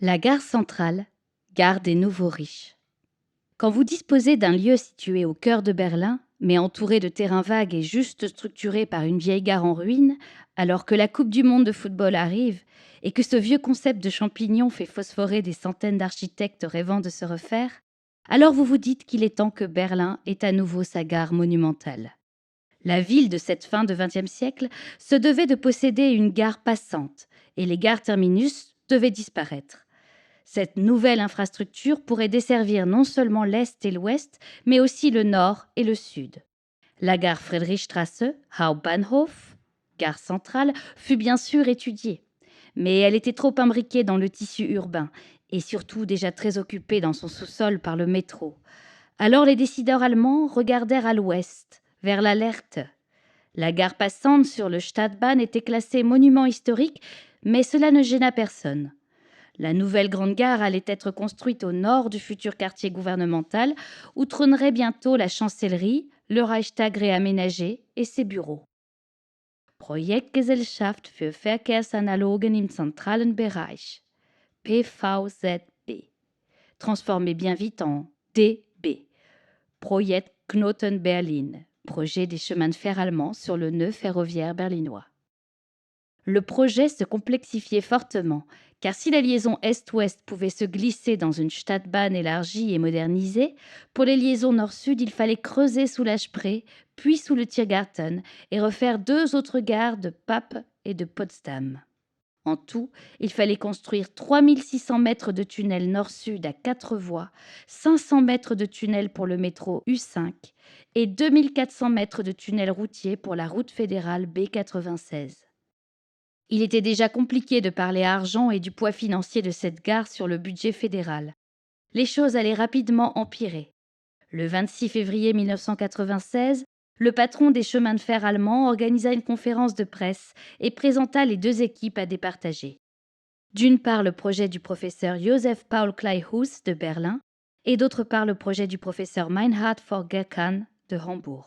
La gare centrale, gare des nouveaux riches. Quand vous disposez d'un lieu situé au cœur de Berlin, mais entouré de terrains vagues et juste structuré par une vieille gare en ruine, alors que la Coupe du monde de football arrive et que ce vieux concept de champignon fait phosphorer des centaines d'architectes rêvant de se refaire, alors vous vous dites qu'il est temps que Berlin ait à nouveau sa gare monumentale. La ville de cette fin de XXe siècle se devait de posséder une gare passante, et les gares terminus devaient disparaître. Cette nouvelle infrastructure pourrait desservir non seulement l'Est et l'Ouest, mais aussi le Nord et le Sud. La gare Friedrichstraße, Hauptbahnhof, gare centrale, fut bien sûr étudiée, mais elle était trop imbriquée dans le tissu urbain et surtout déjà très occupée dans son sous-sol par le métro. Alors les décideurs allemands regardèrent à l'ouest, vers l'Alerte. La gare passante sur le Stadtbahn était classée monument historique, mais cela ne gêna personne. La nouvelle grande gare allait être construite au nord du futur quartier gouvernemental, où trônerait bientôt la chancellerie, le Reichstag réaménagé et ses bureaux. Projektgesellschaft für Verkehrsanalogen im zentralen Bereich, PVZB, transformé bien vite en DB, Projekt Knoten Berlin, projet des chemins de fer allemands sur le nœud ferroviaire berlinois. Le projet se complexifiait fortement, car si la liaison Est-Ouest pouvait se glisser dans une Stadtbahn élargie et modernisée, pour les liaisons Nord-Sud, il fallait creuser sous la Spree, puis sous le Tiergarten, et refaire 2 autres gares de Pape et de Potsdam. En tout, il fallait construire 3600 mètres de tunnel nord-sud à 4 voies, 500 mètres de tunnel pour le métro U5 et 2400 mètres de tunnel routier pour la route fédérale B96. Il était déjà compliqué de parler argent et du poids financier de cette gare sur le budget fédéral. Les choses allaient rapidement empirer. Le 26 février 1996, le patron des chemins de fer allemands organisa une conférence de presse et présenta les 2 équipes à départager. D'une part le projet du professeur Joseph Paul Kleihuss de Berlin et d'autre part le projet du professeur Meinhard Forger-Kahn de Hambourg.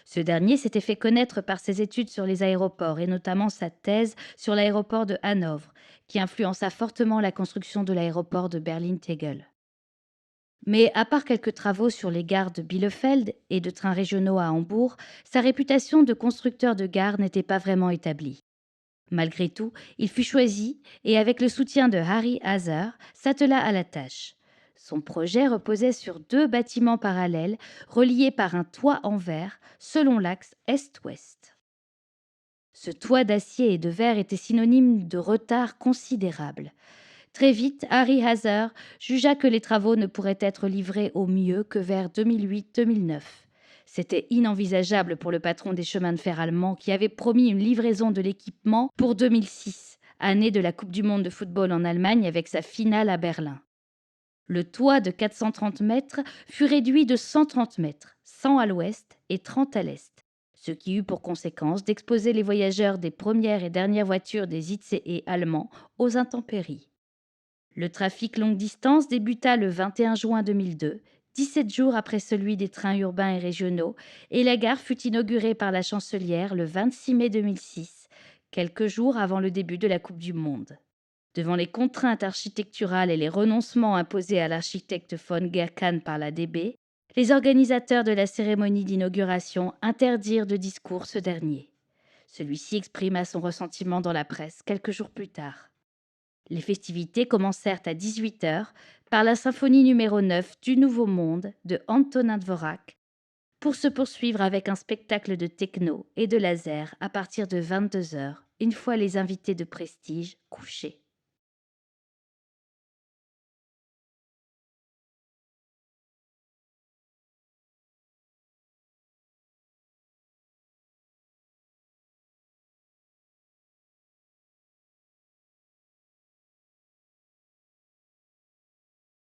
Ce dernier s'était fait connaître par ses études sur les aéroports et notamment sa thèse sur l'aéroport de Hanovre, qui influença fortement la construction de l'aéroport de Berlin-Tegel. Mais à part quelques travaux sur les gares de Bielefeld et de trains régionaux à Hambourg, sa réputation de constructeur de gares n'était pas vraiment établie. Malgré tout, il fut choisi et avec le soutien de Harry Hazer, s'attela à la tâche. Son projet reposait sur 2 bâtiments parallèles reliés par un toit en verre selon l'axe Est-Ouest. Ce toit d'acier et de verre était synonyme de retard considérable. Très vite, Harry Hazer jugea que les travaux ne pourraient être livrés au mieux que vers 2008-2009. C'était inenvisageable pour le patron des chemins de fer allemands qui avait promis une livraison de l'équipement pour 2006, année de la Coupe du monde de football en Allemagne avec sa finale à Berlin. Le toit de 430 mètres fut réduit de 130 mètres, 100 à l'ouest et 30 à l'est, ce qui eut pour conséquence d'exposer les voyageurs des premières et dernières voitures des ICE allemands aux intempéries. Le trafic longue distance débuta le 21 juin 2002, 17 jours après celui des trains urbains et régionaux, et la gare fut inaugurée par la chancelière le 26 mai 2006, quelques jours avant le début de la Coupe du monde. Devant les contraintes architecturales et les renoncements imposés à l'architecte von Gerkan par la DB, les organisateurs de la cérémonie d'inauguration interdirent de discours ce dernier. Celui-ci exprima son ressentiment dans la presse quelques jours plus tard. Les festivités commencèrent à 18h par la symphonie numéro 9 du Nouveau Monde de Antonin Dvorak, pour se poursuivre avec un spectacle de techno et de laser à partir de 22h, une fois les invités de prestige couchés.